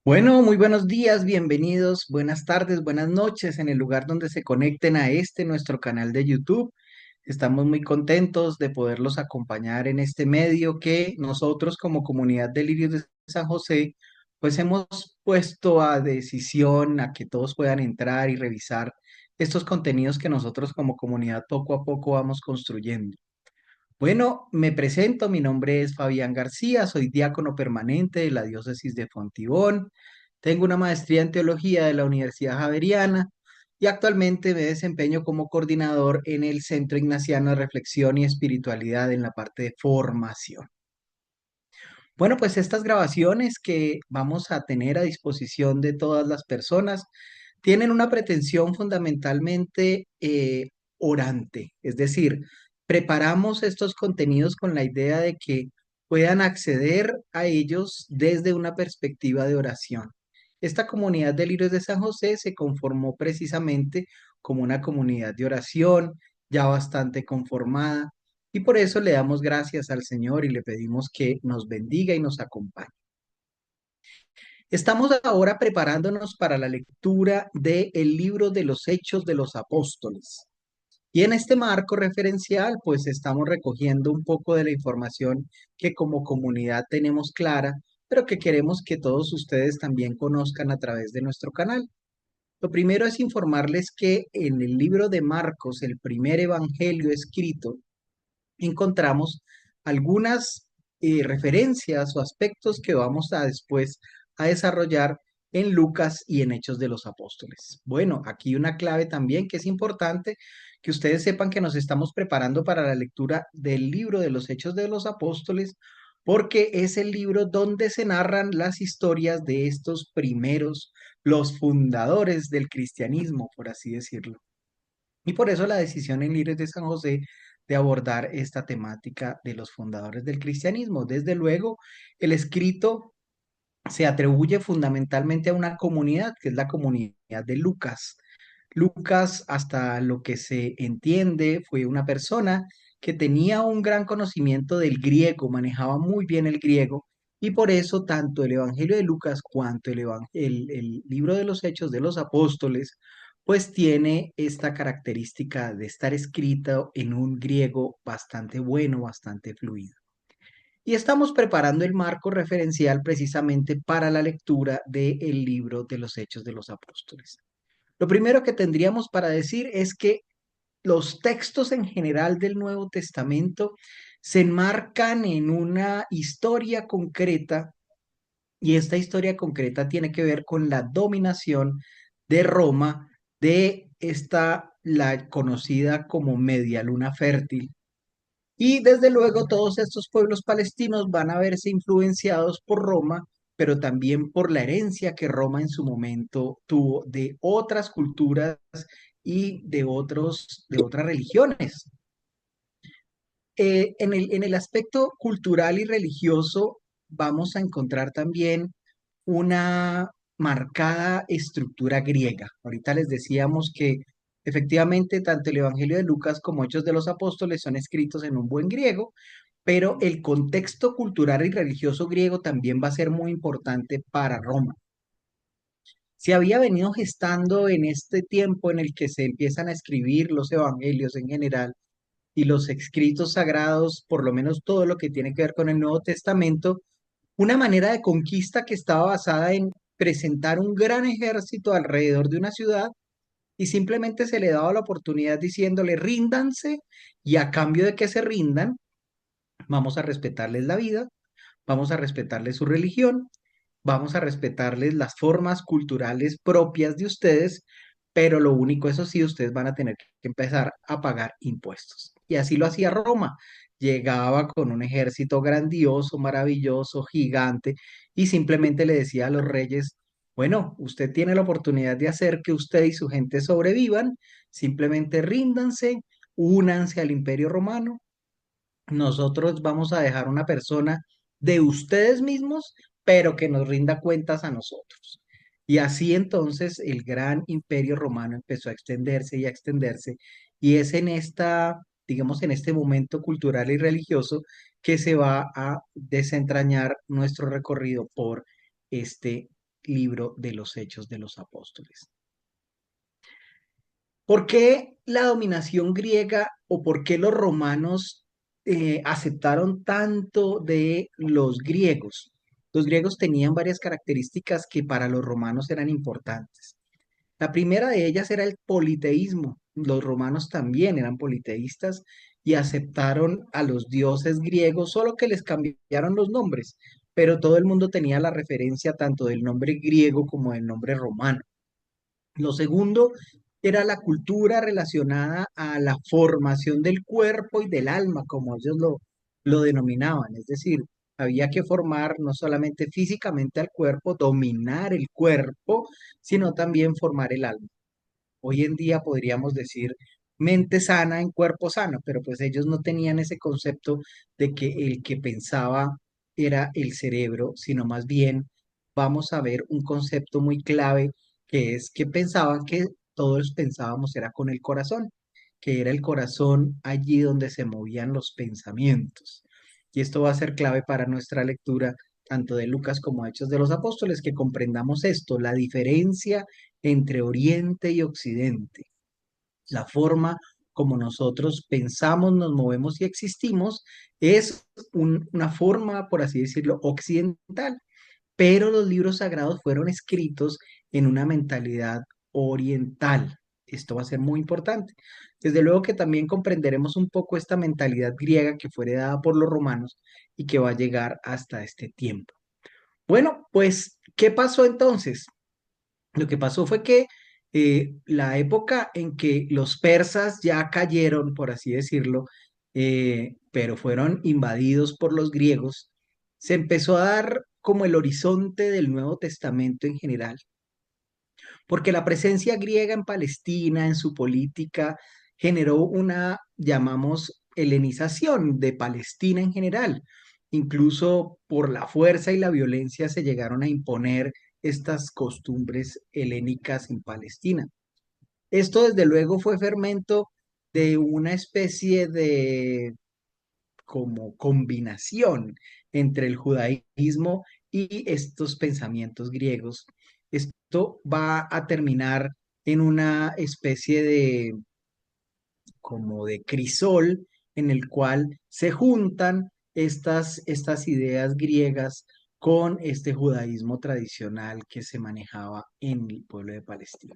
Bueno, muy buenos días, bienvenidos, buenas tardes, buenas noches en el lugar donde se conecten a nuestro canal de YouTube. Estamos muy contentos de poderlos acompañar en este medio que nosotros como comunidad de Lirios de San José, pues hemos puesto a decisión a que todos puedan entrar y revisar estos contenidos que nosotros como comunidad poco a poco vamos construyendo. Bueno, me presento, mi nombre es Fabián García, soy diácono permanente de la diócesis de Fontibón, tengo una maestría en teología de la Universidad Javeriana y actualmente me desempeño como coordinador en el Centro Ignaciano de Reflexión y Espiritualidad en la parte de formación. Bueno, pues estas grabaciones que vamos a tener a disposición de todas las personas tienen una pretensión fundamentalmente orante, es decir, preparamos estos contenidos con la idea de que puedan acceder a ellos desde una perspectiva de oración. Esta comunidad de Lirios de San José se conformó precisamente como una comunidad de oración ya bastante conformada y por eso le damos gracias al Señor y le pedimos que nos bendiga y nos acompañe. Estamos ahora preparándonos para la lectura del libro de los Hechos de los Apóstoles. Y en este marco referencial, pues estamos recogiendo un poco de la información que como comunidad tenemos clara, pero que queremos que todos ustedes también conozcan a través de nuestro canal. Lo primero es informarles que en el libro de Marcos, el primer evangelio escrito, encontramos algunas referencias o aspectos que vamos a después a desarrollar en Lucas y en Hechos de los Apóstoles. Bueno, aquí una clave también que es importante que ustedes sepan que nos estamos preparando para la lectura del libro de los Hechos de los Apóstoles, porque es el libro donde se narran las historias de estos primeros, los fundadores del cristianismo, por así decirlo. Y por eso la decisión en Libres de San José de abordar esta temática de los fundadores del cristianismo. Desde luego, el escrito se atribuye fundamentalmente a una comunidad, que es la comunidad de Lucas. Lucas, hasta lo que se entiende, fue una persona que tenía un gran conocimiento del griego, manejaba muy bien el griego, y por eso tanto el Evangelio de Lucas cuanto el libro de los Hechos de los Apóstoles, pues tiene esta característica de estar escrito en un griego bastante bueno, bastante fluido. Y estamos preparando el marco referencial precisamente para la lectura del libro de los Hechos de los Apóstoles. Lo primero que tendríamos para decir es que los textos en general del Nuevo Testamento se enmarcan en una historia concreta y esta historia concreta tiene que ver con la dominación de Roma de esta, la conocida como Media Luna Fértil. Y desde luego todos estos pueblos palestinos van a verse influenciados por Roma, pero también por la herencia que Roma en su momento tuvo de otras culturas y de otras religiones. En el aspecto cultural y religioso vamos a encontrar también una marcada estructura griega. Ahorita les decíamos que efectivamente tanto el Evangelio de Lucas como Hechos de los Apóstoles son escritos en un buen griego, pero el contexto cultural y religioso griego también va a ser muy importante para Roma. Se había venido gestando en este tiempo en el que se empiezan a escribir los evangelios en general y los escritos sagrados, por lo menos todo lo que tiene que ver con el Nuevo Testamento, una manera de conquista que estaba basada en presentar un gran ejército alrededor de una ciudad y simplemente se le daba la oportunidad diciéndole ríndanse y a cambio de que se rindan, vamos a respetarles la vida, vamos a respetarles su religión, vamos a respetarles las formas culturales propias de ustedes, pero lo único, eso sí, ustedes van a tener que empezar a pagar impuestos. Y así lo hacía Roma. Llegaba con un ejército grandioso, maravilloso, gigante, y simplemente le decía a los reyes, bueno, usted tiene la oportunidad de hacer que usted y su gente sobrevivan, simplemente ríndanse, únanse al imperio romano, nosotros vamos a dejar una persona de ustedes mismos, pero que nos rinda cuentas a nosotros. Y así entonces el gran imperio romano empezó a extenderse y a extenderse. Y es en esta, digamos, en este momento cultural y religioso que se va a desentrañar nuestro recorrido por este libro de los Hechos de los Apóstoles. ¿Por qué la dominación griega o por qué los romanos aceptaron tanto de los griegos? Los griegos tenían varias características que para los romanos eran importantes. La primera de ellas era el politeísmo. Los romanos también eran politeístas y aceptaron a los dioses griegos, solo que les cambiaron los nombres, pero todo el mundo tenía la referencia tanto del nombre griego como del nombre romano. Lo segundo era la cultura relacionada a la formación del cuerpo y del alma, como ellos lo denominaban. Es decir, había que formar no solamente físicamente al cuerpo, dominar el cuerpo, sino también formar el alma. Hoy en día podríamos decir mente sana en cuerpo sano, pero pues ellos no tenían ese concepto de que el que pensaba era el cerebro, sino más bien vamos a ver un concepto muy clave que es que pensaban que todos pensábamos era con el corazón, que era el corazón allí donde se movían los pensamientos. Y esto va a ser clave para nuestra lectura tanto de Lucas como Hechos de los Apóstoles, que comprendamos esto, la diferencia entre Oriente y Occidente. La forma como nosotros pensamos, nos movemos y existimos es una forma, por así decirlo, occidental, pero los libros sagrados fueron escritos en una mentalidad oriental. Esto va a ser muy importante. Desde luego que también comprenderemos un poco esta mentalidad griega que fue heredada por los romanos y que va a llegar hasta este tiempo. Bueno, pues, ¿qué pasó entonces? Lo que pasó fue que la época en que los persas ya cayeron, por así decirlo, pero fueron invadidos por los griegos, se empezó a dar como el horizonte del Nuevo Testamento en general, porque la presencia griega en Palestina, en su política, generó una, llamamos, helenización de Palestina en general. Incluso por la fuerza y la violencia se llegaron a imponer estas costumbres helénicas en Palestina. Esto desde luego fue fermento de una especie de como combinación entre el judaísmo y estos pensamientos griegos. Esto va a terminar en una especie de como de crisol en el cual se juntan estas ideas griegas con este judaísmo tradicional que se manejaba en el pueblo de Palestina.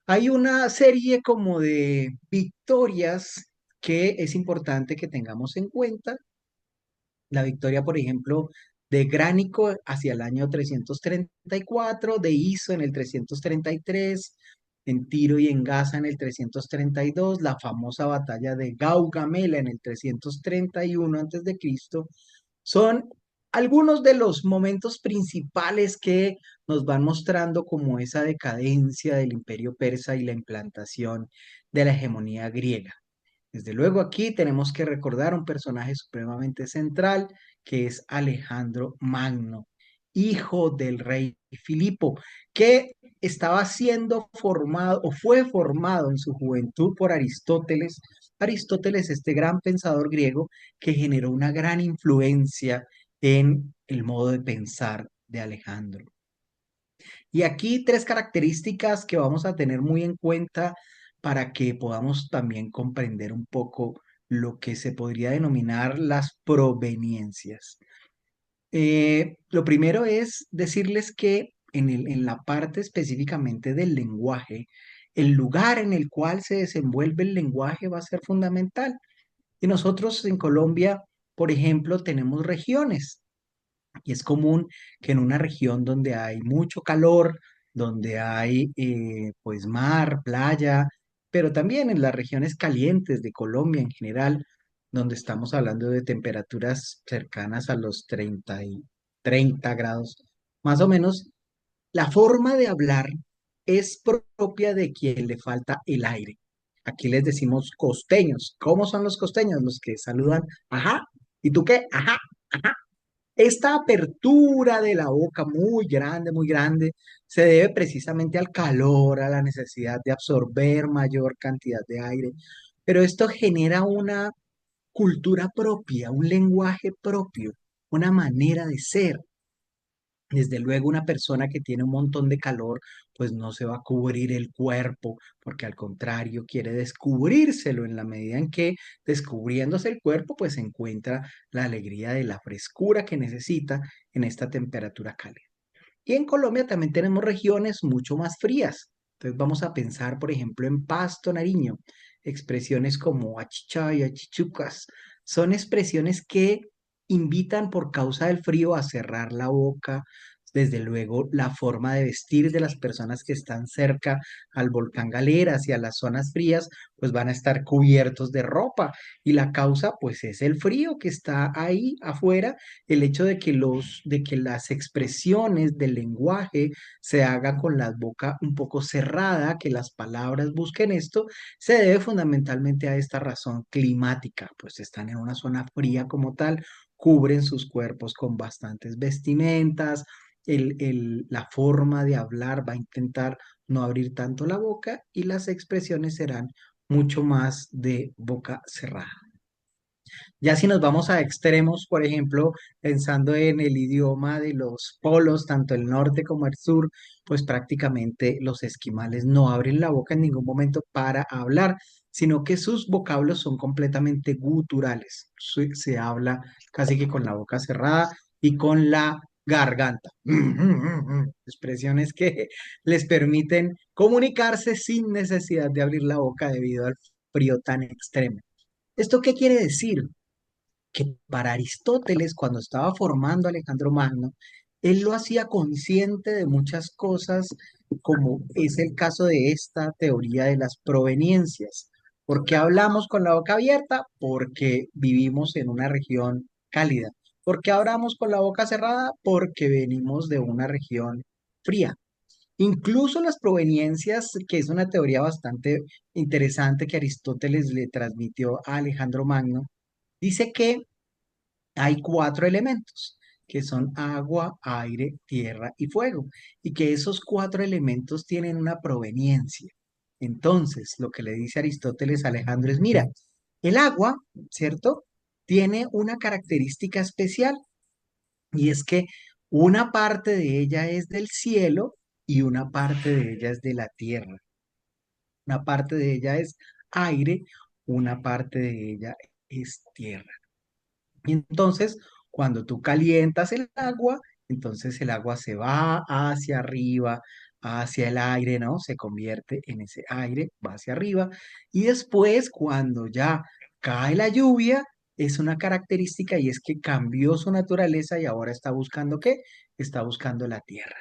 Hay una serie como de victorias que es importante que tengamos en cuenta. La victoria, por ejemplo, de Gránico hacia el año 334, de Iso en el 333, en Tiro y en Gaza en el 332, la famosa batalla de Gaugamela en el 331 a.C., son algunos de los momentos principales que nos van mostrando como esa decadencia del imperio persa y la implantación de la hegemonía griega. Desde luego aquí tenemos que recordar un personaje supremamente central que es Alejandro Magno, hijo del rey Filipo, que estaba siendo formado o fue formado en su juventud por Aristóteles. Aristóteles, este gran pensador griego que generó una gran influencia en el modo de pensar de Alejandro. Y aquí tres características que vamos a tener muy en cuenta para que podamos también comprender un poco lo que se podría denominar las proveniencias. Lo primero es decirles que en la parte específicamente del lenguaje, el lugar en el cual se desenvuelve el lenguaje va a ser fundamental. Y nosotros en Colombia, por ejemplo, tenemos regiones. Y es común que en una región donde hay mucho calor, donde hay pues mar, playa, pero también en las regiones calientes de Colombia en general, donde estamos hablando de temperaturas cercanas a los 30 grados, más o menos, la forma de hablar es propia de quien le falta el aire. Aquí les decimos costeños. ¿Cómo son los costeños? Los que saludan, ajá, ¿y tú qué? Ajá. Ajá. Esta apertura de la boca muy grande, se debe precisamente al calor, a la necesidad de absorber mayor cantidad de aire, pero esto genera una cultura propia, un lenguaje propio, una manera de ser. Desde luego, una persona que tiene un montón de calor, pues no se va a cubrir el cuerpo, porque al contrario, quiere descubrírselo en la medida en que descubriéndose el cuerpo, pues encuentra la alegría de la frescura que necesita en esta temperatura cálida. Y en Colombia también tenemos regiones mucho más frías. Entonces vamos a pensar, por ejemplo, en Pasto, Nariño. Expresiones como achicha y achichucas son expresiones que invitan por causa del frío a cerrar la boca. Desde luego, la forma de vestir de las personas que están cerca al volcán Galeras y a las zonas frías, pues van a estar cubiertos de ropa. Y la causa, pues, es el frío que está ahí afuera, el hecho de que las expresiones del lenguaje se hagan con la boca un poco cerrada, que las palabras busquen esto, se debe fundamentalmente a esta razón climática, pues están en una zona fría como tal, cubren sus cuerpos con bastantes vestimentas, la forma de hablar va a intentar no abrir tanto la boca y las expresiones serán mucho más de boca cerrada. Ya si nos vamos a extremos, por ejemplo, pensando en el idioma de los polos, tanto el norte como el sur, pues prácticamente los esquimales no abren la boca en ningún momento para hablar, sino que sus vocablos son completamente guturales. Se habla casi que con la boca cerrada y con la garganta. Expresiones que les permiten comunicarse sin necesidad de abrir la boca debido al frío tan extremo. ¿Esto qué quiere decir? Que para Aristóteles, cuando estaba formando a Alejandro Magno, él lo hacía consciente de muchas cosas, como es el caso de esta teoría de las proveniencias. ¿Por qué hablamos con la boca abierta? Porque vivimos en una región cálida. ¿Por qué hablamos con la boca cerrada? Porque venimos de una región fría. Incluso las proveniencias, que es una teoría bastante interesante que Aristóteles le transmitió a Alejandro Magno, dice que hay cuatro elementos, que son agua, aire, tierra y fuego, y que esos cuatro elementos tienen una proveniencia. Entonces, lo que le dice Aristóteles a Alejandro es, mira, el agua, ¿cierto? Tiene una característica especial, y es que una parte de ella es del cielo y una parte de ella es de la tierra. Una parte de ella es aire, una parte de ella es tierra. Y entonces, cuando tú calientas el agua, entonces el agua se va hacia arriba, hacia el aire, ¿no? Se convierte en ese aire, va hacia arriba. Y después, cuando ya cae la lluvia, es una característica y es que cambió su naturaleza y ahora está buscando ¿qué? Está buscando la tierra.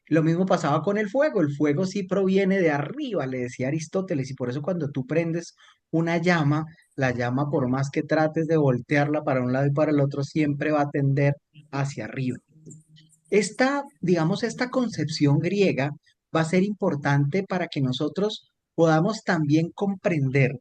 Lo mismo pasaba con el fuego sí proviene de arriba, le decía Aristóteles, y por eso cuando tú prendes una llama, la llama por más que trates de voltearla para un lado y para el otro, siempre va a tender hacia arriba. Digamos, esta concepción griega va a ser importante para que nosotros podamos también comprender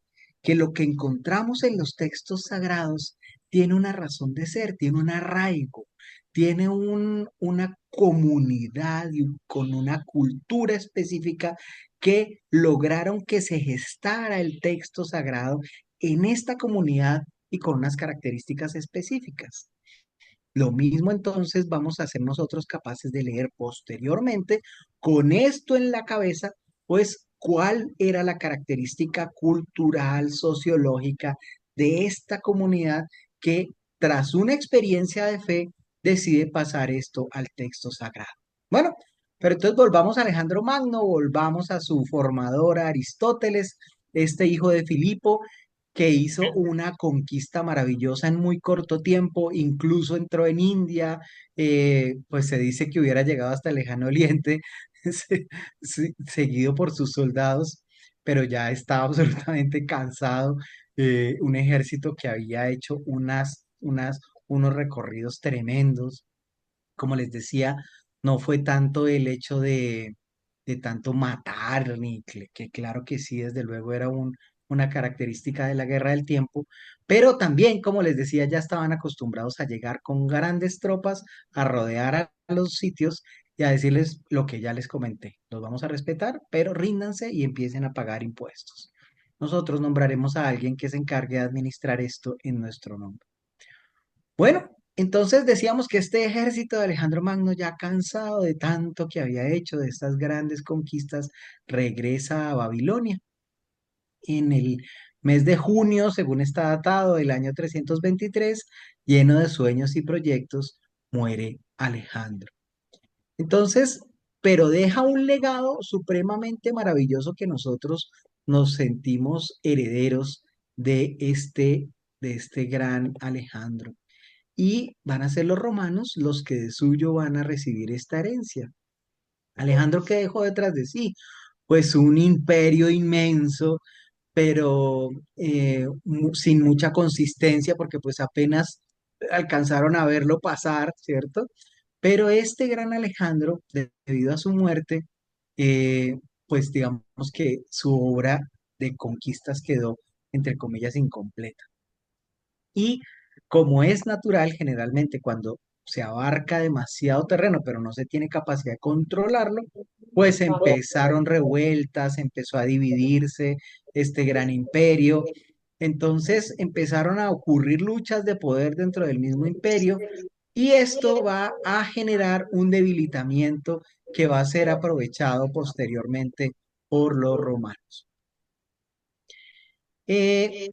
que lo que encontramos en los textos sagrados tiene una razón de ser, tiene un arraigo, tiene una comunidad con una cultura específica que lograron que se gestara el texto sagrado en esta comunidad y con unas características específicas. Lo mismo entonces vamos a ser nosotros capaces de leer posteriormente con esto en la cabeza, pues cuál era la característica cultural, sociológica de esta comunidad que tras una experiencia de fe decide pasar esto al texto sagrado. Bueno, pero entonces volvamos a Alejandro Magno, volvamos a su formador Aristóteles, este hijo de Filipo, que hizo una conquista maravillosa en muy corto tiempo, incluso entró en India, pues se dice que hubiera llegado hasta el lejano oriente, seguido por sus soldados, pero ya estaba absolutamente cansado, un ejército que había hecho unos recorridos tremendos. Como les decía, no fue tanto el hecho de tanto matar, ni que claro que sí, desde luego era una característica de la guerra del tiempo, pero también, como les decía, ya estaban acostumbrados a llegar con grandes tropas, a rodear a los sitios y a decirles lo que ya les comenté. Los vamos a respetar, pero ríndanse y empiecen a pagar impuestos. Nosotros nombraremos a alguien que se encargue de administrar esto en nuestro nombre. Bueno. Entonces decíamos que este ejército de Alejandro Magno, ya cansado de tanto que había hecho, de estas grandes conquistas, regresa a Babilonia. En el mes de junio, según está datado, del año 323, lleno de sueños y proyectos, muere Alejandro. Entonces, pero deja un legado supremamente maravilloso que nosotros nos sentimos herederos de este gran Alejandro. Y van a ser los romanos los que de suyo van a recibir esta herencia. Alejandro, ¿qué dejó detrás de sí? Pues un imperio inmenso, pero sin mucha consistencia, porque pues apenas alcanzaron a verlo pasar, ¿cierto? Pero este gran Alejandro, debido a su muerte, eh, pues digamos que su obra de conquistas quedó, entre comillas, incompleta. Y como es natural, generalmente cuando se abarca demasiado terreno, pero no se tiene capacidad de controlarlo, pues empezaron revueltas, empezó a dividirse este gran imperio. Entonces empezaron a ocurrir luchas de poder dentro del mismo imperio y esto va a generar un debilitamiento que va a ser aprovechado posteriormente por los romanos. Eh,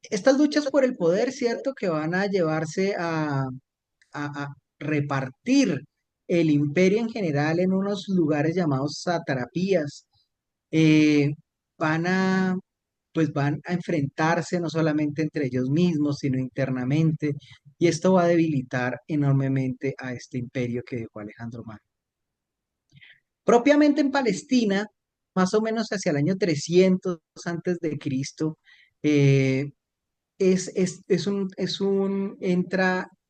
estas luchas por el poder, ¿cierto? Que van a llevarse a repartir el imperio en general en unos lugares llamados satrapías. eh, van a, pues van a enfrentarse no solamente entre ellos mismos, sino internamente, y esto va a debilitar enormemente a este imperio que dejó Alejandro Magno. Propiamente en Palestina, más o menos hacia el año 300 antes de Cristo, eh,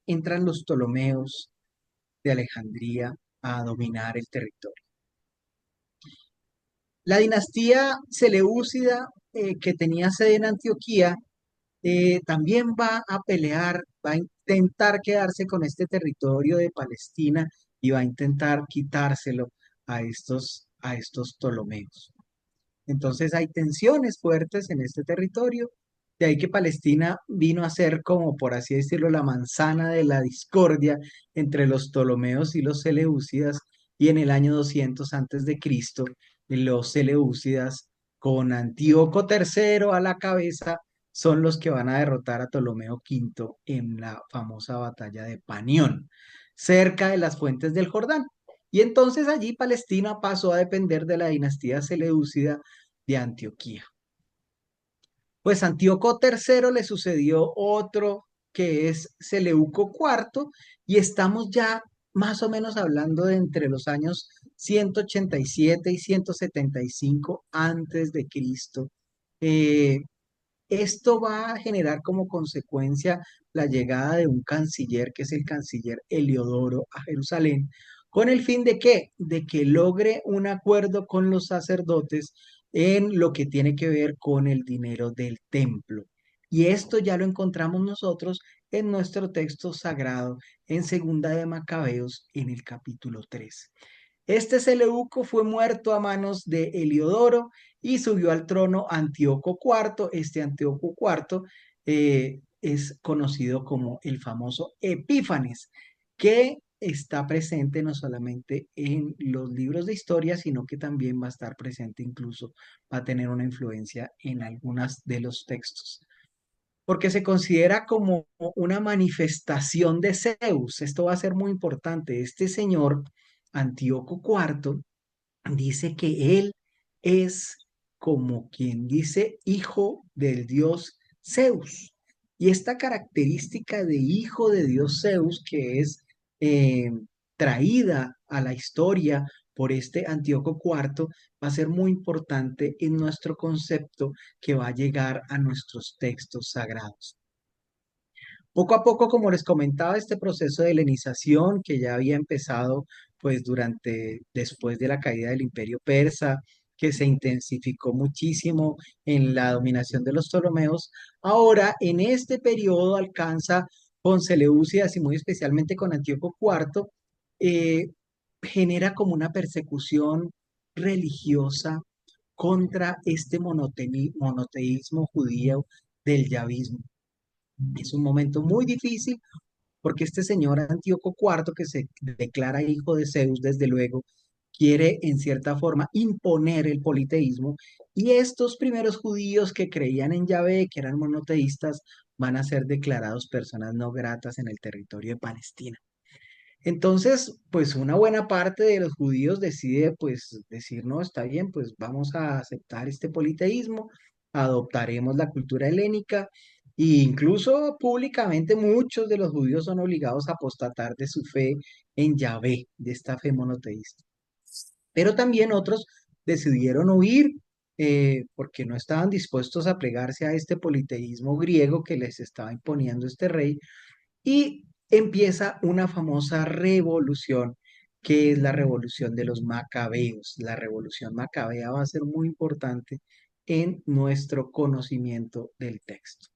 entran los Ptolomeos de Alejandría a dominar el territorio. La dinastía Seleucida, que tenía sede en Antioquía, también va a pelear, va a intentar quedarse con este territorio de Palestina y va a intentar quitárselo a estos Ptolomeos. Entonces hay tensiones fuertes en este territorio, de ahí que Palestina vino a ser como, por así decirlo, la manzana de la discordia entre los Ptolomeos y los Seleucidas, y en el año 200 antes de Cristo, los Seleucidas, con Antíoco III a la cabeza, son los que van a derrotar a Ptolomeo V en la famosa batalla de Panión, cerca de las fuentes del Jordán. Y entonces allí Palestina pasó a depender de la dinastía seleucida de Antioquía. Pues Antíoco III le sucedió otro que es Seleuco IV y estamos ya más o menos hablando de entre los años 187 y 175 antes de Cristo. Eh, Esto va a generar como consecuencia la llegada de un canciller, que es el canciller Heliodoro, a Jerusalén, con el fin de qué? De que logre un acuerdo con los sacerdotes en lo que tiene que ver con el dinero del templo. Y esto ya lo encontramos nosotros en nuestro texto sagrado, en Segunda de Macabeos, en el capítulo 3. Este Seleuco fue muerto a manos de Heliodoro y subió al trono Antíoco IV. Este Antíoco IV es conocido como el famoso Epífanes, que está presente no solamente en los libros de historia, sino que también va a estar presente, incluso va a tener una influencia en algunos de los textos, porque se considera como una manifestación de Zeus. Esto va a ser muy importante. Este señor, Antíoco IV, dice que él es como quien dice hijo del dios Zeus. Y esta característica de hijo de dios Zeus, que es eh, traída a la historia por este Antíoco IV, va a ser muy importante en nuestro concepto que va a llegar a nuestros textos sagrados. Poco a poco, como les comentaba, este proceso de helenización que ya había empezado pues después de la caída del Imperio Persa, que se intensificó muchísimo en la dominación de los Ptolomeos, ahora en este periodo alcanza con Seleucidas y muy especialmente con Antíoco IV, eh, genera como una persecución religiosa contra este monoteísmo judío del yavismo. Es un momento muy difícil porque este señor Antíoco IV, que se declara hijo de Zeus, desde luego, quiere en cierta forma imponer el politeísmo, y estos primeros judíos que creían en Yahvé, que eran monoteístas, van a ser declarados personas no gratas en el territorio de Palestina. Entonces, pues una buena parte de los judíos decide pues decir, no, está bien, pues vamos a aceptar este politeísmo, adoptaremos la cultura helénica, e incluso públicamente muchos de los judíos son obligados a apostatar de su fe en Yahvé, de esta fe monoteísta. Pero también otros decidieron huir porque no estaban dispuestos a plegarse a este politeísmo griego que les estaba imponiendo este rey, y empieza una famosa revolución, que es la revolución de los macabeos. La revolución macabea va a ser muy importante en nuestro conocimiento del texto.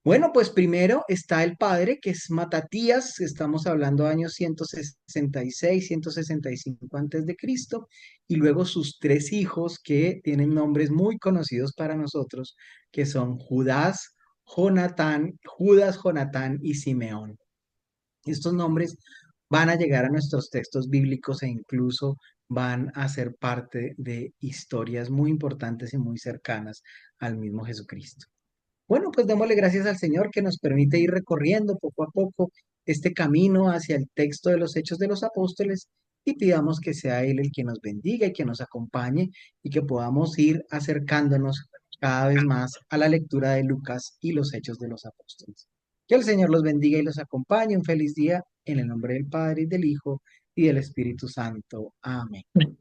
Bueno, pues primero está el padre, que es Matatías, estamos hablando de años 166, 165 antes de Cristo, y luego sus tres hijos que tienen nombres muy conocidos para nosotros, que son Judas, Jonatán y Simeón. Estos nombres van a llegar a nuestros textos bíblicos e incluso van a ser parte de historias muy importantes y muy cercanas al mismo Jesucristo. Bueno, pues démosle gracias al Señor que nos permite ir recorriendo poco a poco este camino hacia el texto de los Hechos de los Apóstoles, y pidamos que sea Él el que nos bendiga y que nos acompañe y que podamos ir acercándonos cada vez más a la lectura de Lucas y los Hechos de los Apóstoles. Que el Señor los bendiga y los acompañe. Un feliz día en el nombre del Padre y del Hijo y del Espíritu Santo. Amén.